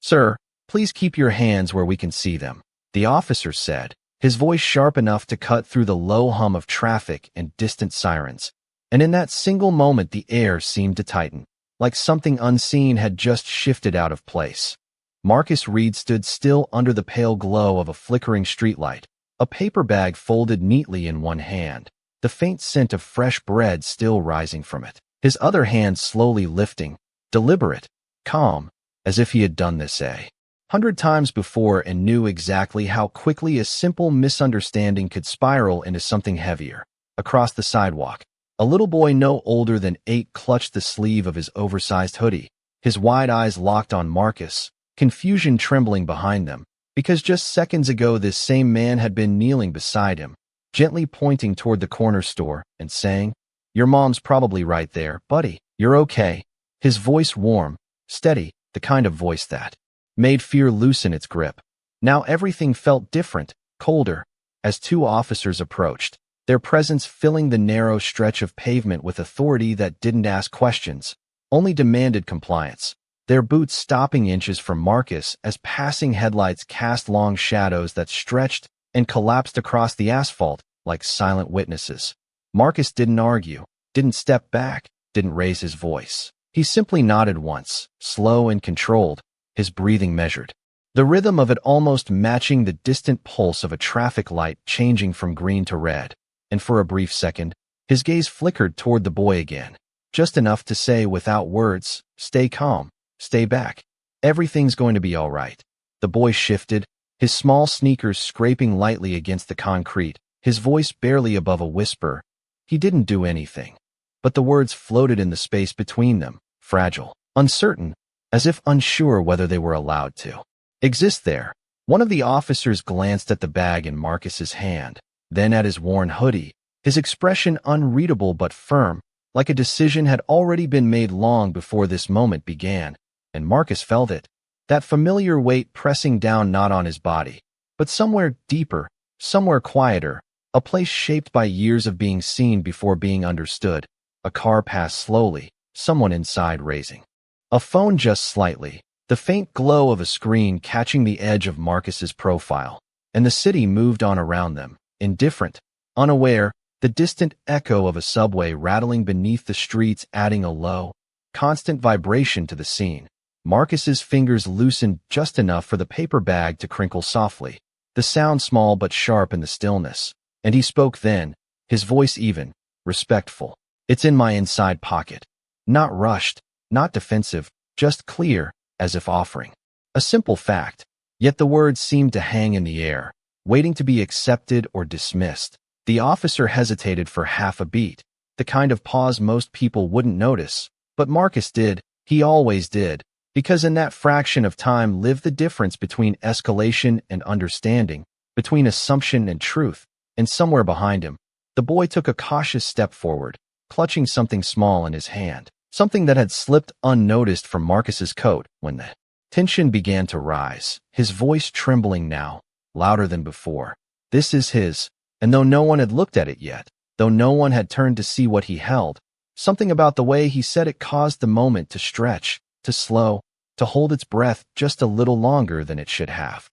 "Sir, please keep your hands where we can see them," the officer said, his voice sharp enough to cut through the low hum of traffic and distant sirens. And in that single moment the air seemed to tighten, like something unseen had just shifted out of place. Marcus Reed stood still under the pale glow of a flickering streetlight, a paper bag folded neatly in one hand, the faint scent of fresh bread still rising from it, his other hand slowly lifting, deliberate, calm, as if he had done this 100 times before and knew exactly how quickly a simple misunderstanding could spiral into something heavier. Across the sidewalk, a little boy no older than 8 clutched the sleeve of his oversized hoodie, his wide eyes locked on Marcus, confusion trembling behind them, because just seconds ago this same man had been kneeling beside him, gently pointing toward the corner store and saying, "Your mom's probably right there, buddy. You're okay." His voice warm, steady, the kind of voice that made fear loosen its grip. Now everything felt different, colder, as 2 officers approached, their presence filling the narrow stretch of pavement with authority that didn't ask questions, only demanded compliance, their boots stopping inches from Marcus as passing headlights cast long shadows that stretched and collapsed across the asphalt like silent witnesses. Marcus didn't argue, didn't step back, didn't raise his voice. He simply nodded once, slow and controlled, his breathing measured, the rhythm of it almost matching the distant pulse of a traffic light changing from green to red. And for a brief second, his gaze flickered toward the boy again, just enough to say without words, "Stay calm, stay back. Everything's going to be all right." The boy shifted, his small sneakers scraping lightly against the concrete, his voice barely above a whisper. He didn't do anything, but the words floated in the space between them, fragile, uncertain, as if unsure whether they were allowed to exist there. One of the officers glanced at the bag in Marcus's hand, then at his worn hoodie, his expression unreadable but firm, like a decision had already been made long before this moment began, and Marcus felt it, that familiar weight pressing down not on his body, but somewhere deeper, somewhere quieter, a place shaped by years of being seen before being understood. A car passed slowly, someone inside raising a phone just slightly, the faint glow of a screen catching the edge of Marcus's profile, and the city moved on around them. Indifferent, unaware, the distant echo of a subway rattling beneath the streets adding a low, constant vibration to the scene. Marcus's fingers loosened just enough for the paper bag to crinkle softly, the sound small but sharp in the stillness, and he spoke then, his voice even, respectful. "It's in my inside pocket." Not rushed, not defensive, just clear, as if offering a simple fact. Yet the words seemed to hang in the air, waiting to be accepted or dismissed. The officer hesitated for half a beat, the kind of pause most people wouldn't notice, but Marcus did. He always did, because in that fraction of time lived the difference between escalation and understanding, between assumption and truth, and somewhere behind him, the boy took a cautious step forward, clutching something small in his hand, something that had slipped unnoticed from Marcus's coat when the tension began to rise, his voice trembling now, louder than before. "This is his," and though no one had looked at it yet, though no one had turned to see what he held, something about the way he said it caused the moment to stretch, to slow, to hold its breath just a little longer than it should have.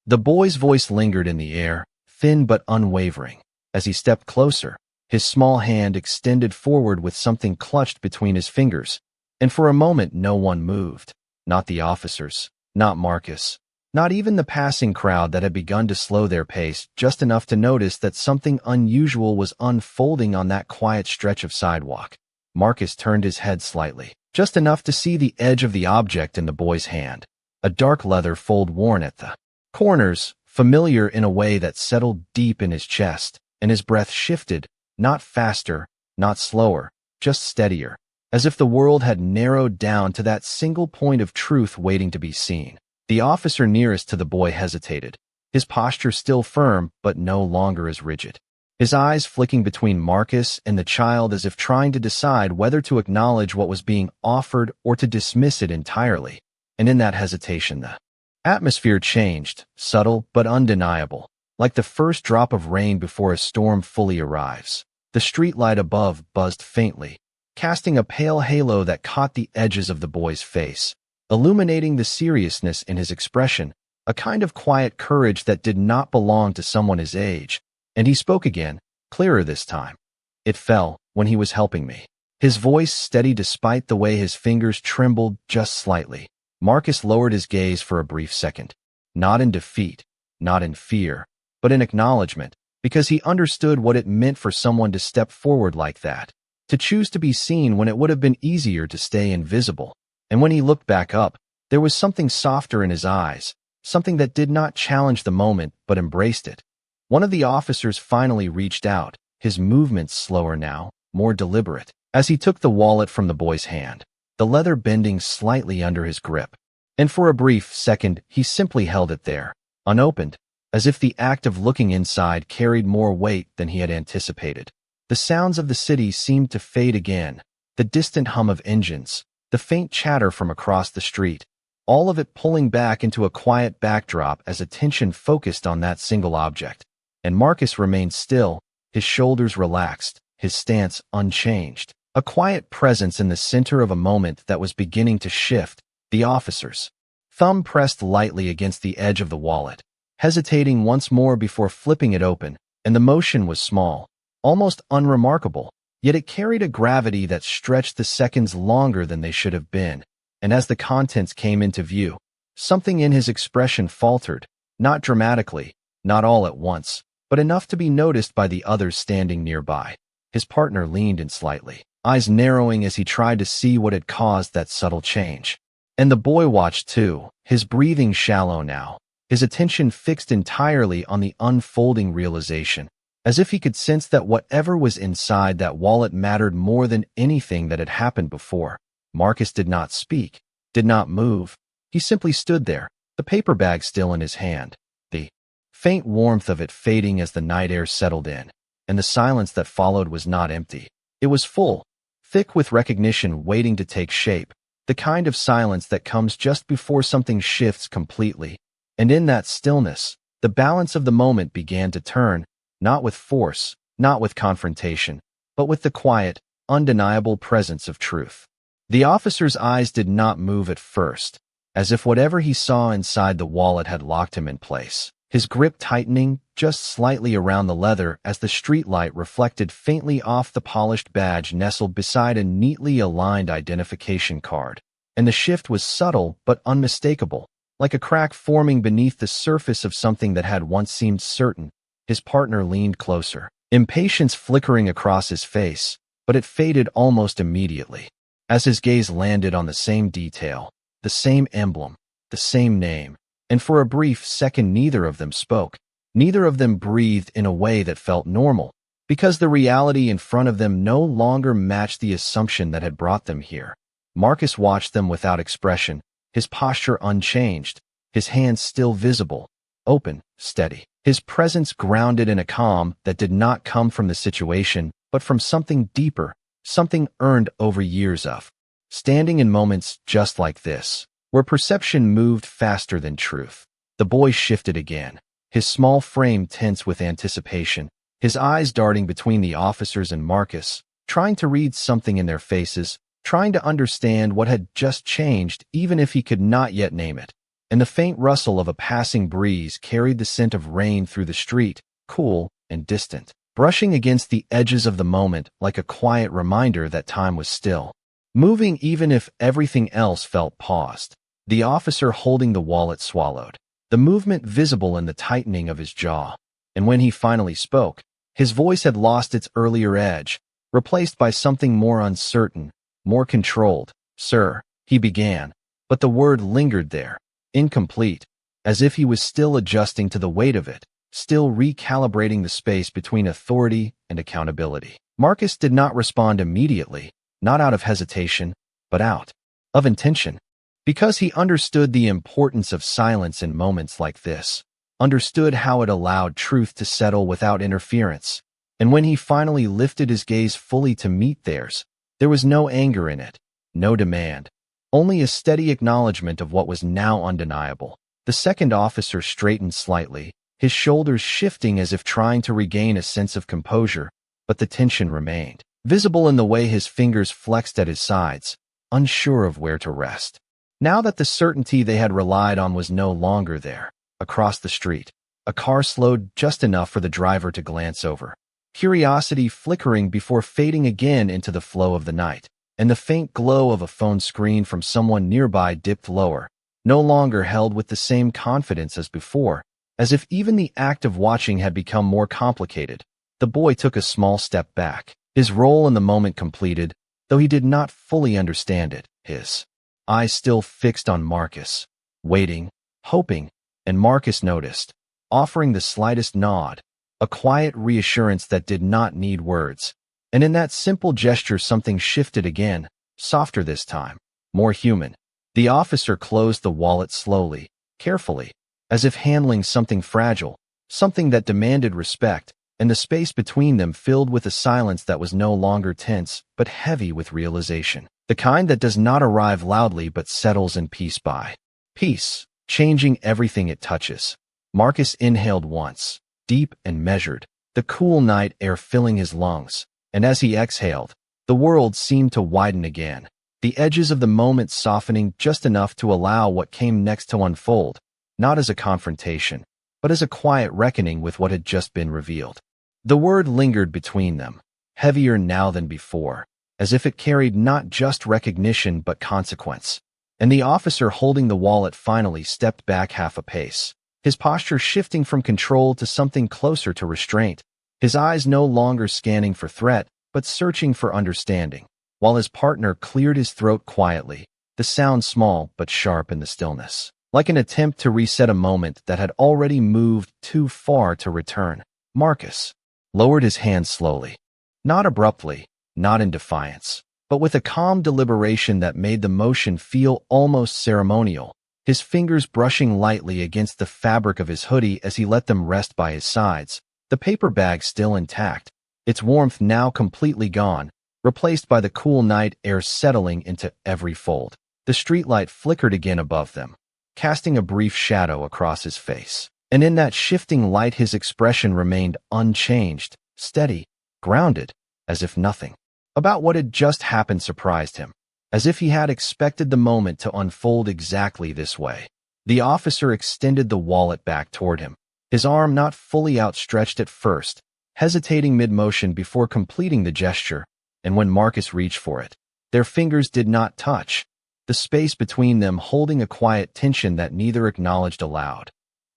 The boy's voice lingered in the air, thin but unwavering, as he stepped closer, his small hand extended forward with something clutched between his fingers, and for a moment no one moved, not the officers, not Marcus, not even the passing crowd that had begun to slow their pace just enough to notice that something unusual was unfolding on that quiet stretch of sidewalk. Marcus turned his head slightly, just enough to see the edge of the object in the boy's hand, a dark leather fold worn at the corners, familiar in a way that settled deep in his chest, and his breath shifted, not faster, not slower, just steadier, as if the world had narrowed down to that single point of truth waiting to be seen. The officer nearest to the boy hesitated, his posture still firm but no longer as rigid, his eyes flicking between Marcus and the child as if trying to decide whether to acknowledge what was being offered or to dismiss it entirely. And in that hesitation the atmosphere changed, subtle but undeniable, like the first drop of rain before a storm fully arrives. The streetlight above buzzed faintly, casting a pale halo that caught the edges of the boy's face, illuminating the seriousness in his expression, a kind of quiet courage that did not belong to someone his age. And he spoke again, clearer this time. "It fell when he was helping me." His voice steady despite the way his fingers trembled just slightly. Marcus lowered his gaze for a brief second. Not in defeat, not in fear, but in acknowledgement, because he understood what it meant for someone to step forward like that, to choose to be seen when it would have been easier to stay invisible. And when he looked back up, there was something softer in his eyes, something that did not challenge the moment but embraced it. One of the officers finally reached out, his movements slower now, more deliberate, as he took the wallet from the boy's hand, the leather bending slightly under his grip. And for a brief second, he simply held it there, unopened, as if the act of looking inside carried more weight than he had anticipated. The sounds of the city seemed to fade again, the distant hum of engines, the faint chatter from across the street, all of it pulling back into a quiet backdrop as attention focused on that single object. And Marcus remained still, his shoulders relaxed, his stance unchanged, a quiet presence in the center of a moment that was beginning to shift. The officer's thumb pressed lightly against the edge of the wallet, hesitating once more before flipping it open, and the motion was small, almost unremarkable, yet it carried a gravity that stretched the seconds longer than they should have been. And as the contents came into view, something in his expression faltered, not dramatically, not all at once, but enough to be noticed by the others standing nearby. His partner leaned in slightly, eyes narrowing as he tried to see what had caused that subtle change. And the boy watched too, his breathing shallow now, his attention fixed entirely on the unfolding realization, as if he could sense that whatever was inside that wallet mattered more than anything that had happened before. Marcus did not speak, did not move. He simply stood there, the paper bag still in his hand, the faint warmth of it fading as the night air settled in, and the silence that followed was not empty. It was full, thick with recognition waiting to take shape, the kind of silence that comes just before something shifts completely. And in that stillness, the balance of the moment began to turn, not with force, not with confrontation, but with the quiet, undeniable presence of truth. The officer's eyes did not move at first, as if whatever he saw inside the wallet had locked him in place, his grip tightening just slightly around the leather as the streetlight reflected faintly off the polished badge nestled beside a neatly aligned identification card. And the shift was subtle but unmistakable, like a crack forming beneath the surface of something that had once seemed certain. His partner leaned closer, impatience flickering across his face, but it faded almost immediately, as his gaze landed on the same detail, the same emblem, the same name. And for a brief second neither of them spoke, neither of them breathed in a way that felt normal, because the reality in front of them no longer matched the assumption that had brought them here. Marcus watched them without expression, his posture unchanged, his hands still visible, open, steady, his presence grounded in a calm that did not come from the situation, but from something deeper, something earned over years of. Standing in moments just like this, where perception moved faster than truth, the boy shifted again, his small frame tense with anticipation, his eyes darting between the officers and Marcus, trying to read something in their faces, trying to understand what had just changed even if he could not yet name it. And the faint rustle of a passing breeze carried the scent of rain through the street, cool and distant, brushing against the edges of the moment like a quiet reminder that time was still, moving even if everything else felt paused. The officer holding the wallet swallowed, the movement visible in the tightening of his jaw. And when he finally spoke, his voice had lost its earlier edge, replaced by something more uncertain, more controlled. "Sir," he began, but the word lingered there, incomplete, as if he was still adjusting to the weight of it, still recalibrating the space between authority and accountability. Marcus did not respond immediately, not out of hesitation, but out of intention, because he understood the importance of silence in moments like this, understood how it allowed truth to settle without interference. And when he finally lifted his gaze fully to meet theirs, there was no anger in it, no demand, only a steady acknowledgement of what was now undeniable. The second officer straightened slightly, his shoulders shifting as if trying to regain a sense of composure, but the tension remained, visible in the way his fingers flexed at his sides, unsure of where to rest. Now that the certainty they had relied on was no longer there, across the street, a car slowed just enough for the driver to glance over, curiosity flickering before fading again into the flow of the night, and the faint glow of a phone screen from someone nearby dipped lower, no longer held with the same confidence as before, as if even the act of watching had become more complicated. The boy took a small step back, his role in the moment completed, though he did not fully understand it, his eyes still fixed on Marcus, waiting, hoping, and Marcus noticed, offering the slightest nod, a quiet reassurance that did not need words. And in that simple gesture something shifted again, softer this time, more human. The officer closed the wallet slowly, carefully, as if handling something fragile, something that demanded respect, and the space between them filled with a silence that was no longer tense, but heavy with realization. The kind that does not arrive loudly but settles in piece by piece, changing everything it touches. Marcus inhaled once, deep and measured, the cool night air filling his lungs, and as he exhaled, the world seemed to widen again, the edges of the moment softening just enough to allow what came next to unfold, not as a confrontation, but as a quiet reckoning with what had just been revealed. The word lingered between them, heavier now than before, as if it carried not just recognition but consequence. And the officer holding the wallet finally stepped back half a pace, his posture shifting from control to something closer to restraint, his eyes no longer scanning for threat, but searching for understanding, while his partner cleared his throat quietly, the sound small but sharp in the stillness, like an attempt to reset a moment that had already moved too far to return. Marcus lowered his hand slowly, not abruptly, not in defiance, but with a calm deliberation that made the motion feel almost ceremonial, his fingers brushing lightly against the fabric of his hoodie as he let them rest by his sides, the paper bag still intact, its warmth now completely gone, replaced by the cool night air settling into every fold. The streetlight flickered again above them, casting a brief shadow across his face. And in that shifting light his expression remained unchanged, steady, grounded, as if nothing about what had just happened surprised him, as if he had expected the moment to unfold exactly this way. The officer extended the wallet back toward him, his arm not fully outstretched at first, hesitating mid-motion before completing the gesture, and when Marcus reached for it, their fingers did not touch, the space between them holding a quiet tension that neither acknowledged aloud.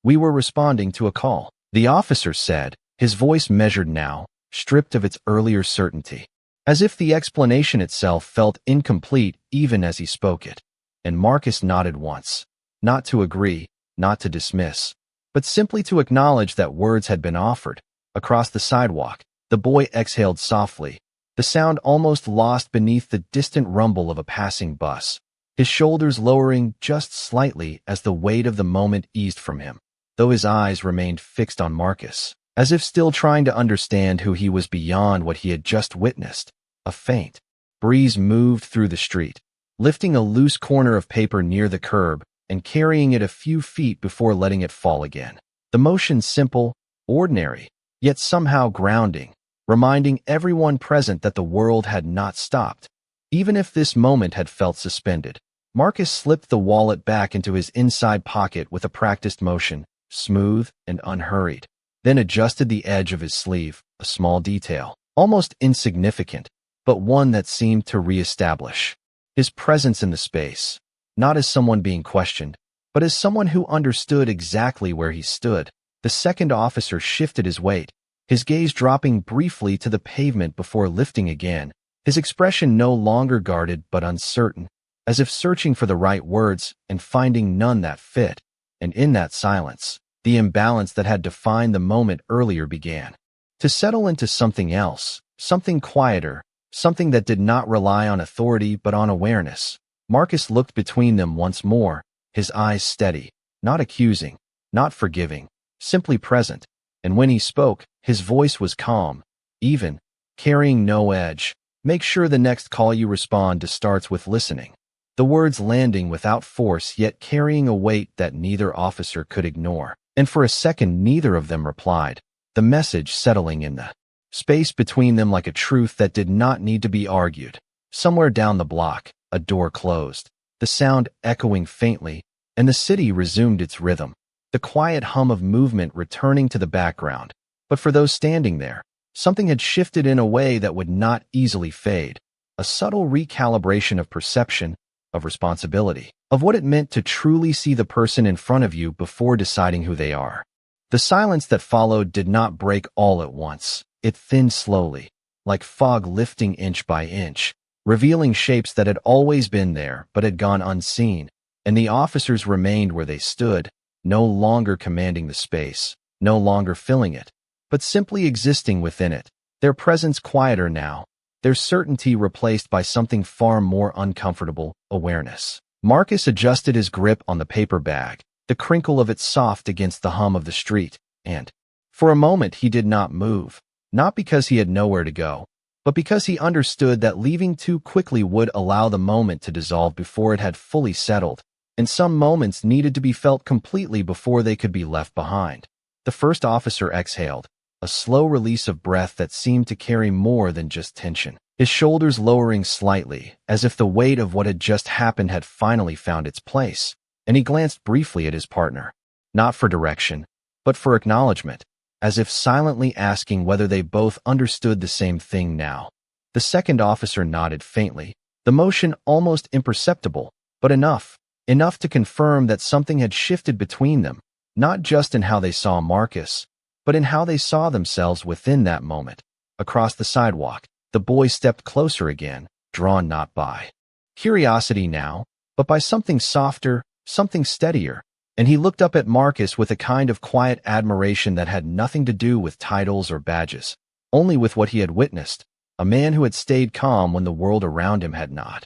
"We were responding to a call," the officer said, his voice measured now, stripped of its earlier certainty, as if the explanation itself felt incomplete even as he spoke it. And Marcus nodded once, not to agree, not to dismiss, but simply to acknowledge that words had been offered. Across the sidewalk, the boy exhaled softly, the sound almost lost beneath the distant rumble of a passing bus, his shoulders lowering just slightly as the weight of the moment eased from him, though his eyes remained fixed on Marcus, as if still trying to understand who he was beyond what he had just witnessed. A faint breeze moved through the street, lifting a loose corner of paper near the curb and carrying it a few feet before letting it fall again. The motion simple, ordinary, yet somehow grounding, reminding everyone present that the world had not stopped, even if this moment had felt suspended. Marcus slipped the wallet back into his inside pocket with a practiced motion, smooth and unhurried, then adjusted the edge of his sleeve, a small detail, almost insignificant, but one that seemed to reestablish his presence in the space, not as someone being questioned, but as someone who understood exactly where he stood. The second officer shifted his weight, his gaze dropping briefly to the pavement before lifting again, his expression no longer guarded but uncertain, as if searching for the right words and finding none that fit. And in that silence, the imbalance that had defined the moment earlier began to settle into something else, something quieter, something that did not rely on authority but on awareness. Marcus looked between them once more, his eyes steady, not accusing, not forgiving, simply present, and when he spoke, his voice was calm, even, carrying no edge. "Make sure the next call you respond to starts with listening." The words landing without force yet carrying a weight that neither officer could ignore. And for a second neither of them replied, the message settling in the space between them like a truth that did not need to be argued. Somewhere down the block, a door closed, the sound echoing faintly, and the city resumed its rhythm, the quiet hum of movement returning to the background. But for those standing there, something had shifted in a way that would not easily fade, a subtle recalibration of perception, of responsibility, of what it meant to truly see the person in front of you before deciding who they are. The silence that followed did not break all at once. It thinned slowly, like fog lifting inch by inch, revealing shapes that had always been there but had gone unseen, and the officers remained where they stood, no longer commanding the space, no longer filling it, but simply existing within it, their presence quieter now, their certainty replaced by something far more uncomfortable, awareness. Marcus adjusted his grip on the paper bag, the crinkle of it soft against the hum of the street, and, for a moment he did not move, not because he had nowhere to go, but because he understood that leaving too quickly would allow the moment to dissolve before it had fully settled, and some moments needed to be felt completely before they could be left behind. The first officer exhaled, a slow release of breath that seemed to carry more than just tension, his shoulders lowering slightly, as if the weight of what had just happened had finally found its place, and he glanced briefly at his partner, not for direction, but for acknowledgement, as if silently asking whether they both understood the same thing now. The second officer nodded faintly, the motion almost imperceptible, but enough to confirm that something had shifted between them, not just in how they saw Marcus, but in how they saw themselves within that moment. Across the sidewalk, the boy stepped closer again, drawn not by curiosity now, but by something softer, something steadier, and he looked up at Marcus with a kind of quiet admiration that had nothing to do with titles or badges, only with what he had witnessed, a man who had stayed calm when the world around him had not.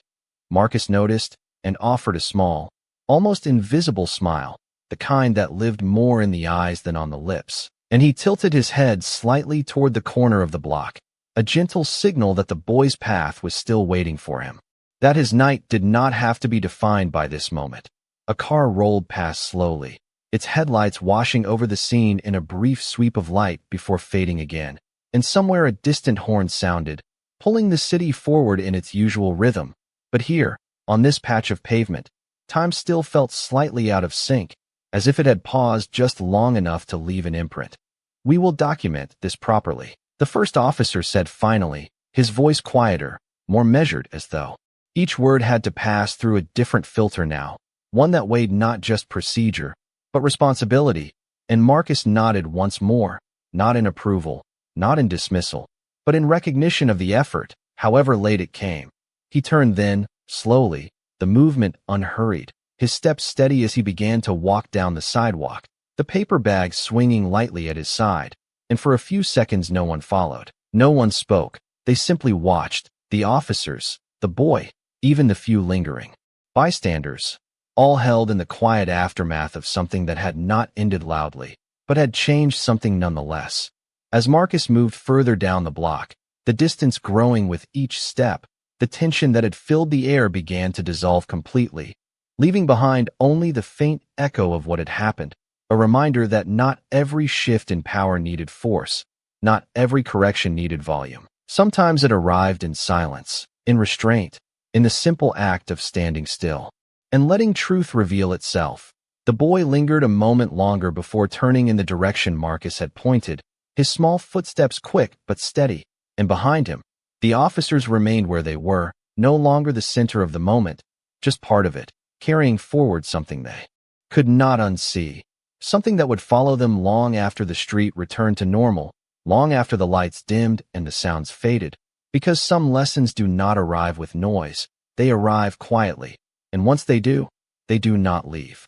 Marcus noticed and offered a small, almost invisible smile, the kind that lived more in the eyes than on the lips, and he tilted his head slightly toward the corner of the block, a gentle signal that the boy's path was still waiting for him, that his night did not have to be defined by this moment. A car rolled past slowly, its headlights washing over the scene in a brief sweep of light before fading again, and somewhere a distant horn sounded, pulling the city forward in its usual rhythm. But here, on this patch of pavement, time still felt slightly out of sync, as if it had paused just long enough to leave an imprint. "We will document this properly," the first officer said finally, his voice quieter, more measured, as though each word had to pass through a different filter now, one that weighed not just procedure, but responsibility, and Marcus nodded once more, not in approval, not in dismissal, but in recognition of the effort, however late it came. He turned then, slowly, the movement unhurried, his steps steady as he began to walk down the sidewalk, the paper bag swinging lightly at his side, and for a few seconds no one followed. No one spoke, they simply watched, the officers, the boy, even the few lingering bystanders, all held in the quiet aftermath of something that had not ended loudly, but had changed something nonetheless. As Marcus moved further down the block, the distance growing with each step, the tension that had filled the air began to dissolve completely, leaving behind only the faint echo of what had happened, a reminder that not every shift in power needed force, not every correction needed volume. Sometimes it arrived in silence, in restraint, in the simple act of standing still, and letting truth reveal itself. The boy lingered a moment longer before turning in the direction Marcus had pointed, his small footsteps quick but steady, and behind him, the officers remained where they were, no longer the center of the moment, just part of it, carrying forward something they could not unsee, something that would follow them long after the street returned to normal, long after the lights dimmed and the sounds faded, because some lessons do not arrive with noise, they arrive quietly, and once they do not leave.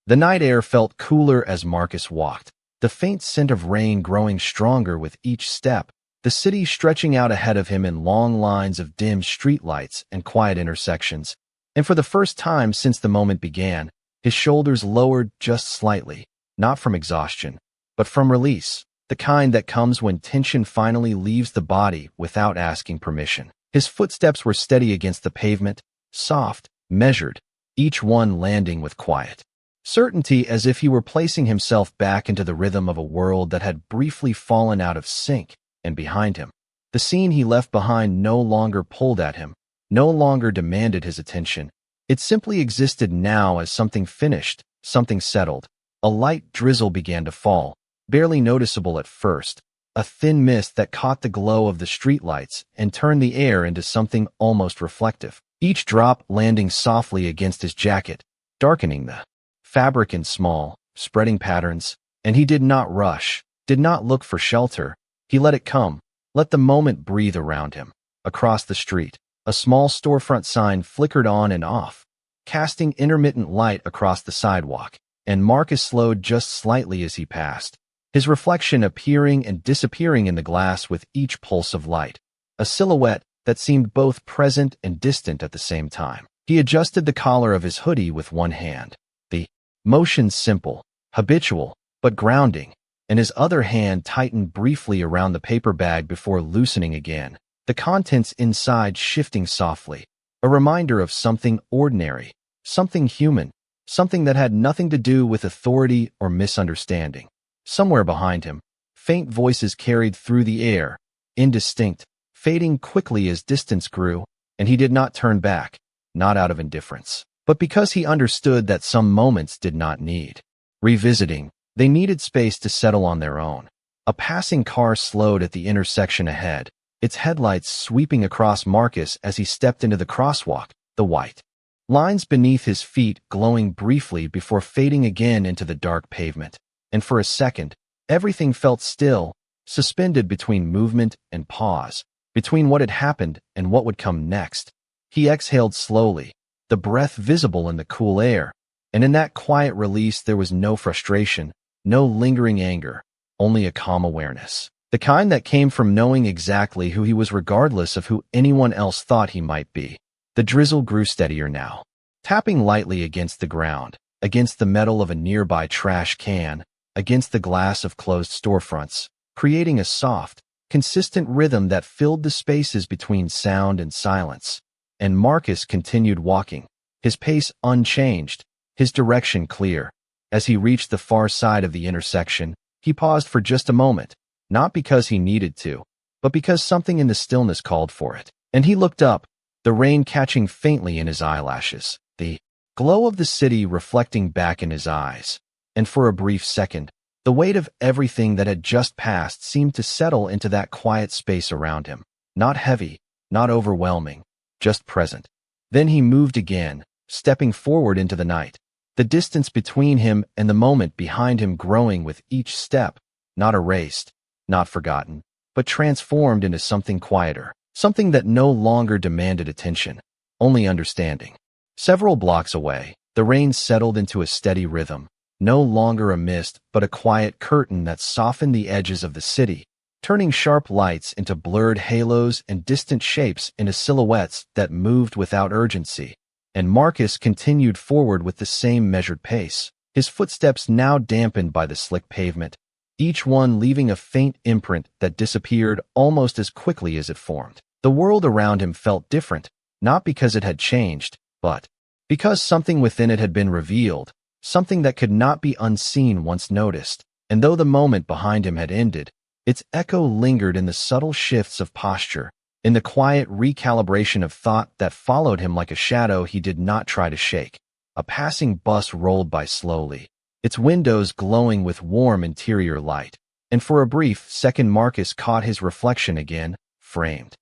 The night air felt cooler as Marcus walked, the faint scent of rain growing stronger with each step, the city stretching out ahead of him in long lines of dim streetlights and quiet intersections, and for the first time since the moment began, his shoulders lowered just slightly, not from exhaustion, but from release, the kind that comes when tension finally leaves the body without asking permission. His footsteps were steady against the pavement, soft, measured, each one landing with quiet certainty, as if he were placing himself back into the rhythm of a world that had briefly fallen out of sync. And behind him, the scene he left behind no longer pulled at him, no longer demanded his attention. It simply existed now as something finished, something settled. A light drizzle began to fall, barely noticeable at first, a thin mist that caught the glow of the streetlights and turned the air into something almost reflective. Each drop landing softly against his jacket, darkening the fabric in small, spreading patterns, and he did not rush, did not look for shelter. He let it come, let the moment breathe around him. Across the street, a small storefront sign flickered on and off, casting intermittent light across the sidewalk, and Marcus slowed just slightly as he passed, his reflection appearing and disappearing in the glass with each pulse of light, a silhouette that seemed both present and distant at the same time. He adjusted the collar of his hoodie with one hand, the motion simple, habitual, but grounding, and his other hand tightened briefly around the paper bag before loosening again, the contents inside shifting softly, a reminder of something ordinary, something human, something that had nothing to do with authority or misunderstanding. Somewhere behind him, faint voices carried through the air, indistinct, fading quickly as distance grew, and he did not turn back, not out of indifference, but because he understood that some moments did not need revisiting. They needed space to settle on their own. A passing car slowed at the intersection ahead, its headlights sweeping across Marcus as he stepped into the crosswalk, the white lines beneath his feet glowing briefly before fading again into the dark pavement. And for a second, everything felt still, suspended between movement and pause, between what had happened and what would come next. He exhaled slowly, the breath visible in the cool air, and in that quiet release there was no frustration, no lingering anger, only a calm awareness, the kind that came from knowing exactly who he was regardless of who anyone else thought he might be. The drizzle grew steadier now, tapping lightly against the ground, against the metal of a nearby trash can, against the glass of closed storefronts, creating a soft, consistent rhythm that filled the spaces between sound and silence. And Marcus continued walking, his pace unchanged, his direction clear. As he reached the far side of the intersection, he paused for just a moment, not because he needed to, but because something in the stillness called for it. And he looked up, the rain catching faintly in his eyelashes, the glow of the city reflecting back in his eyes. And for a brief second, the weight of everything that had just passed seemed to settle into that quiet space around him, not heavy, not overwhelming, just present. Then he moved again, stepping forward into the night, the distance between him and the moment behind him growing with each step, not erased, not forgotten, but transformed into something quieter, something that no longer demanded attention, only understanding. Several blocks away, the rain settled into a steady rhythm, no longer a mist but a quiet curtain that softened the edges of the city, turning sharp lights into blurred halos and distant shapes into silhouettes that moved without urgency. And Marcus continued forward with the same measured pace, his footsteps now dampened by the slick pavement, each one leaving a faint imprint that disappeared almost as quickly as it formed. The world around him felt different, not because it had changed, but because something within it had been revealed, something that could not be unseen once noticed. And though the moment behind him had ended, its echo lingered in the subtle shifts of posture, in the quiet recalibration of thought that followed him like a shadow he did not try to shake. A passing bus rolled by slowly, its windows glowing with warm interior light, and for a brief second Marcus caught his reflection again, framed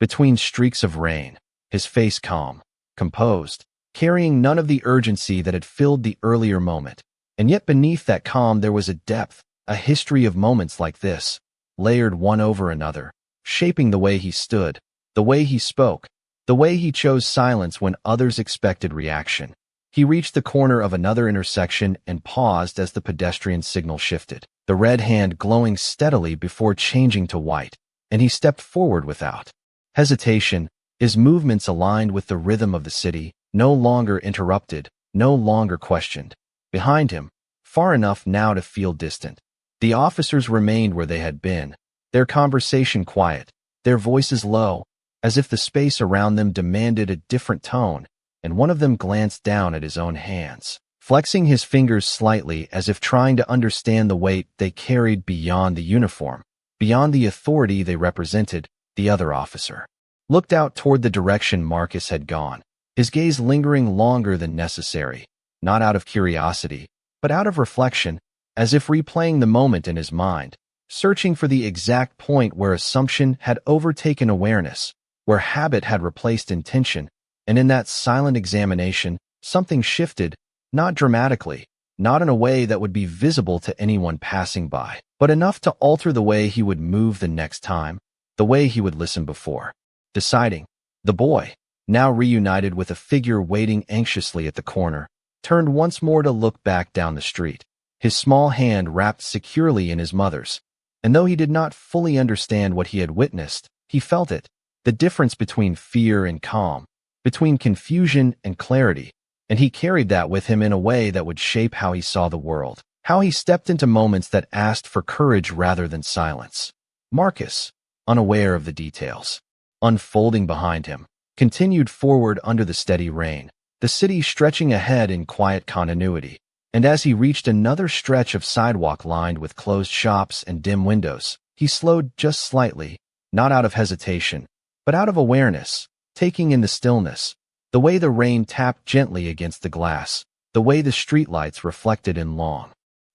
between streaks of rain, his face calm, composed, carrying none of the urgency that had filled the earlier moment. And yet beneath that calm there was a depth, a history of moments like this, layered one over another, shaping the way he stood, the way he spoke, the way he chose silence when others expected reaction. He reached the corner of another intersection and paused as the pedestrian signal shifted, the red hand glowing steadily before changing to white, and he stepped forward without hesitation, his movements aligned with the rhythm of the city, no longer interrupted, no longer questioned. Behind him, far enough now to feel distant, the officers remained where they had been, their conversation quiet, their voices low, as if the space around them demanded a different tone, and one of them glanced down at his own hands, flexing his fingers slightly as if trying to understand the weight they carried beyond the uniform, beyond the authority they represented. The other officer looked out toward the direction Marcus had gone, his gaze lingering longer than necessary, not out of curiosity, but out of reflection, as if replaying the moment in his mind, searching for the exact point where assumption had overtaken awareness, where habit had replaced intention, and in that silent examination, something shifted, not dramatically, not in a way that would be visible to anyone passing by, but enough to alter the way he would move the next time, the way he would listen before. Deciding, the boy, now reunited with a figure waiting anxiously at the corner, turned once more to look back down the street, his small hand wrapped securely in his mother's. And though he did not fully understand what he had witnessed, he felt it, the difference between fear and calm, between confusion and clarity, and he carried that with him in a way that would shape how he saw the world, how he stepped into moments that asked for courage rather than silence. Marcus, unaware of the details, unfolding behind him, continued forward under the steady rain, the city stretching ahead in quiet continuity. And as he reached another stretch of sidewalk lined with closed shops and dim windows, he slowed just slightly, not out of hesitation, but out of awareness, taking in the stillness, the way the rain tapped gently against the glass, the way the streetlights reflected in long,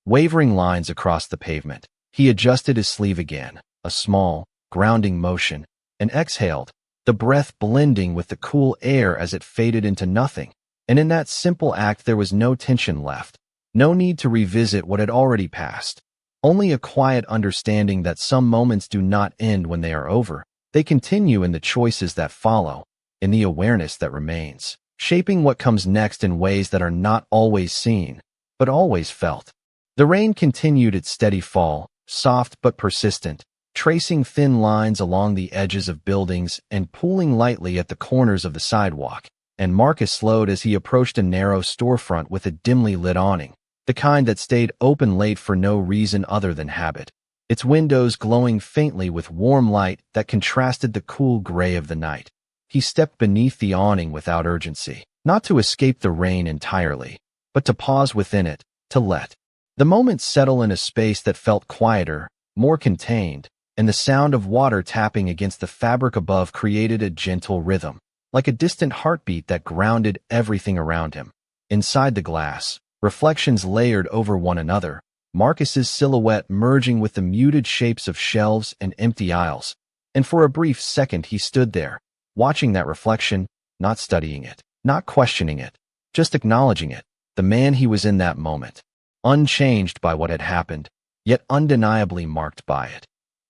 wavering lines across the pavement. He adjusted his sleeve again, a small, grounding motion, and exhaled, the breath blending with the cool air as it faded into nothing. And in that simple act there was no tension left. No need to revisit what had already passed. Only a quiet understanding that some moments do not end when they are over. They continue in the choices that follow, in the awareness that remains, shaping what comes next in ways that are not always seen, but always felt. The rain continued its steady fall, soft but persistent, tracing thin lines along the edges of buildings and pooling lightly at the corners of the sidewalk. And Marcus slowed as he approached a narrow storefront with a dimly lit awning, the kind that stayed open late for no reason other than habit, its windows glowing faintly with warm light that contrasted the cool gray of the night. He stepped beneath the awning without urgency, not to escape the rain entirely, but to pause within it, to let the moment settle in a space that felt quieter, more contained, and the sound of water tapping against the fabric above created a gentle rhythm, like a distant heartbeat that grounded everything around him. Inside the glass, reflections layered over one another, Marcus's silhouette merging with the muted shapes of shelves and empty aisles, and for a brief second he stood there, watching that reflection, not studying it, not questioning it, just acknowledging it, the man he was in that moment, unchanged by what had happened, yet undeniably marked by it.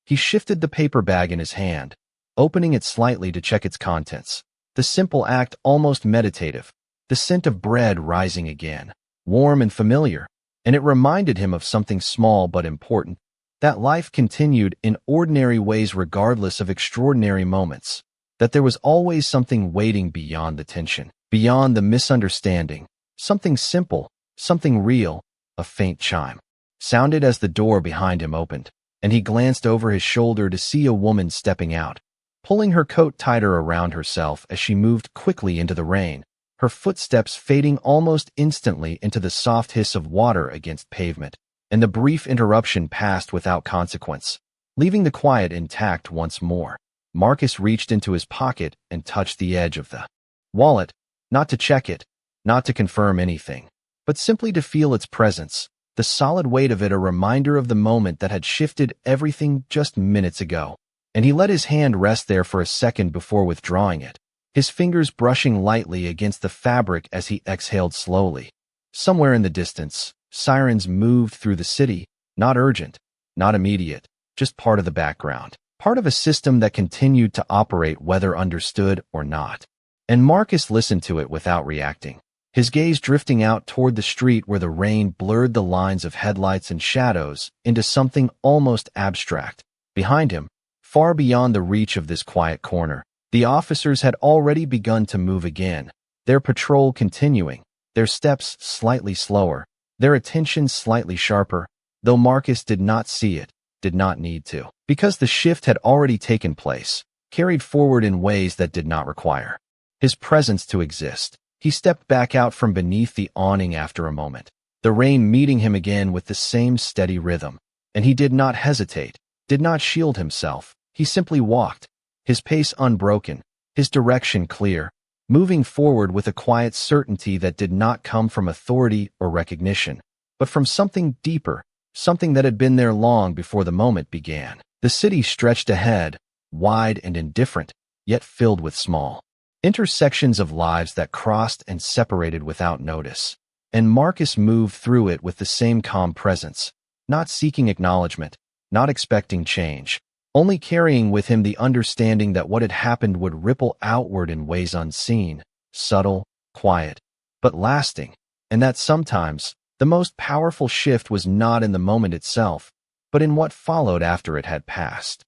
He shifted the paper bag in his hand, opening it slightly to check its contents, the simple act almost meditative, the scent of bread rising again, warm and familiar, and it reminded him of something small but important, that life continued in ordinary ways regardless of extraordinary moments, that there was always something waiting beyond the tension, beyond the misunderstanding, something simple, something real. A faint chime sounded as the door behind him opened, and he glanced over his shoulder to see a woman stepping out, pulling her coat tighter around herself as she moved quickly into the rain, her footsteps fading almost instantly into the soft hiss of water against pavement, and the brief interruption passed without consequence, leaving the quiet intact once more. Marcus reached into his pocket and touched the edge of the wallet, not to check it, not to confirm anything, but simply to feel its presence, the solid weight of it a reminder of the moment that had shifted everything just minutes ago. And he let his hand rest there for a second before withdrawing it, his fingers brushing lightly against the fabric as he exhaled slowly. Somewhere in the distance, sirens moved through the city, not urgent, not immediate, just part of the background, part of a system that continued to operate whether understood or not. And Marcus listened to it without reacting, his gaze drifting out toward the street where the rain blurred the lines of headlights and shadows into something almost abstract. Behind him, far beyond the reach of this quiet corner, the officers had already begun to move again, their patrol continuing, their steps slightly slower, their attention slightly sharper, though Marcus did not see it, did not need to, because the shift had already taken place, carried forward in ways that did not require his presence to exist. He stepped back out from beneath the awning after a moment, the rain meeting him again with the same steady rhythm, and he did not hesitate, did not shield himself. He simply walked, his pace unbroken, his direction clear, moving forward with a quiet certainty that did not come from authority or recognition, but from something deeper, something that had been there long before the moment began. The city stretched ahead, wide and indifferent, yet filled with small intersections of lives that crossed and separated without notice. And Marcus moved through it with the same calm presence, not seeking acknowledgement, not expecting change, only carrying with him the understanding that what had happened would ripple outward in ways unseen, subtle, quiet, but lasting, and that sometimes the most powerful shift was not in the moment itself, but in what followed after it had passed.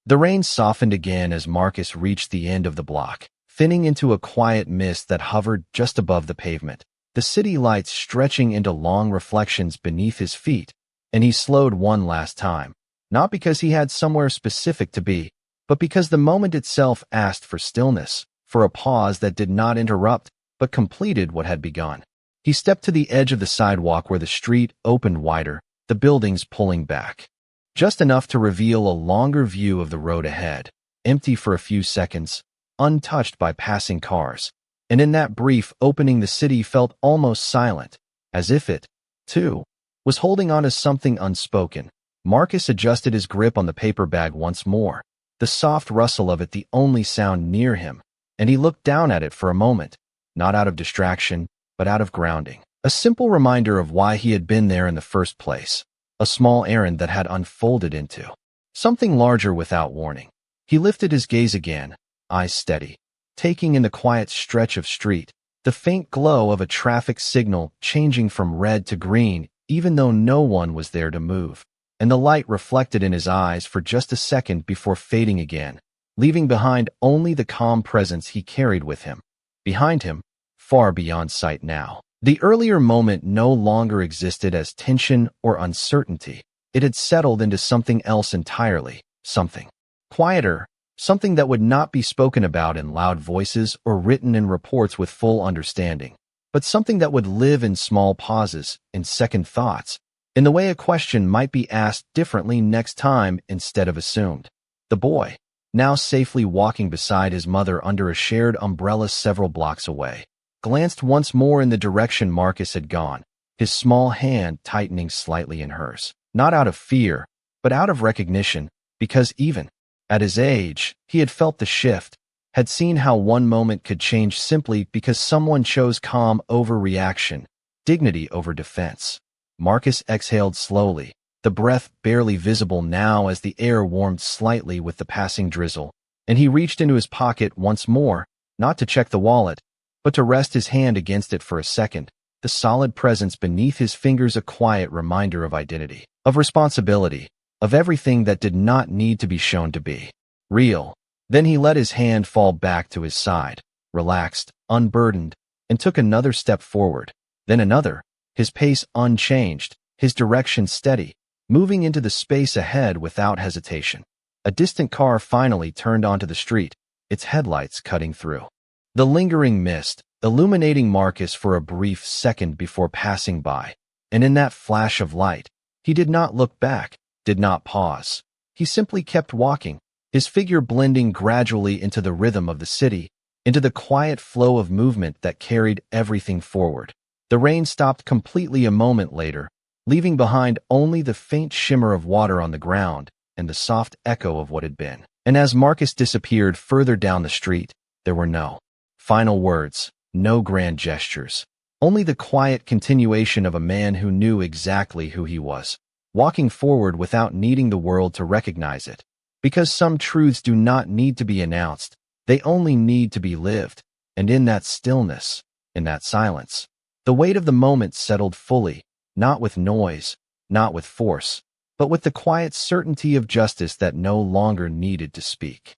The rain softened again as Marcus reached the end of the block, thinning into a quiet mist that hovered just above the pavement, the city lights stretching into long reflections beneath his feet, and he slowed one last time, not because he had somewhere specific to be, but because the moment itself asked for stillness, for a pause that did not interrupt, but completed what had begun. He stepped to the edge of the sidewalk where the street opened wider, the buildings pulling back, just enough to reveal a longer view of the road ahead, empty for a few seconds, untouched by passing cars. And in that brief opening the city felt almost silent, as if it, too, was holding on to something unspoken. Marcus adjusted his grip on the paper bag once more, the soft rustle of it the only sound near him, and he looked down at it for a moment, not out of distraction, but out of grounding. A simple reminder of why he had been there in the first place, a small errand that had unfolded into something larger without warning. He lifted his gaze again, eyes steady, taking in the quiet stretch of street, the faint glow of a traffic signal changing from red to green even though no one was there to move, and the light reflected in his eyes for just a second before fading again, leaving behind only the calm presence he carried with him. Behind him, far beyond sight now. The earlier moment no longer existed as tension or uncertainty. It had settled into something else entirely, something quieter, something that would not be spoken about in loud voices or written in reports with full understanding, but something that would live in small pauses, in second thoughts, in the way a question might be asked differently next time instead of assumed. The boy, now safely walking beside his mother under a shared umbrella several blocks away, glanced once more in the direction Marcus had gone, his small hand tightening slightly in hers, not out of fear, but out of recognition, because even at his age, he had felt the shift, had seen how one moment could change simply because someone chose calm over reaction, dignity over defense. Marcus exhaled slowly, the breath barely visible now as the air warmed slightly with the passing drizzle, and he reached into his pocket once more, not to check the wallet, but to rest his hand against it for a second, the solid presence beneath his fingers a quiet reminder of identity, of responsibility, of everything that did not need to be shown to be real. Then he let his hand fall back to his side, relaxed, unburdened, and took another step forward, then another, his pace unchanged, his direction steady, moving into the space ahead without hesitation. A distant car finally turned onto the street, its headlights cutting through the lingering mist, illuminating Marcus for a brief second before passing by, and in that flash of light, he did not look back, did not pause. He simply kept walking, his figure blending gradually into the rhythm of the city, into the quiet flow of movement that carried everything forward. The rain stopped completely a moment later, leaving behind only the faint shimmer of water on the ground and the soft echo of what had been. And as Marcus disappeared further down the street, there were no final words, no grand gestures, only the quiet continuation of a man who knew exactly who he was, walking forward without needing the world to recognize it. Because some truths do not need to be announced, they only need to be lived, and in that stillness, in that silence, the weight of the moment settled fully, not with noise, not with force, but with the quiet certainty of justice that no longer needed to speak.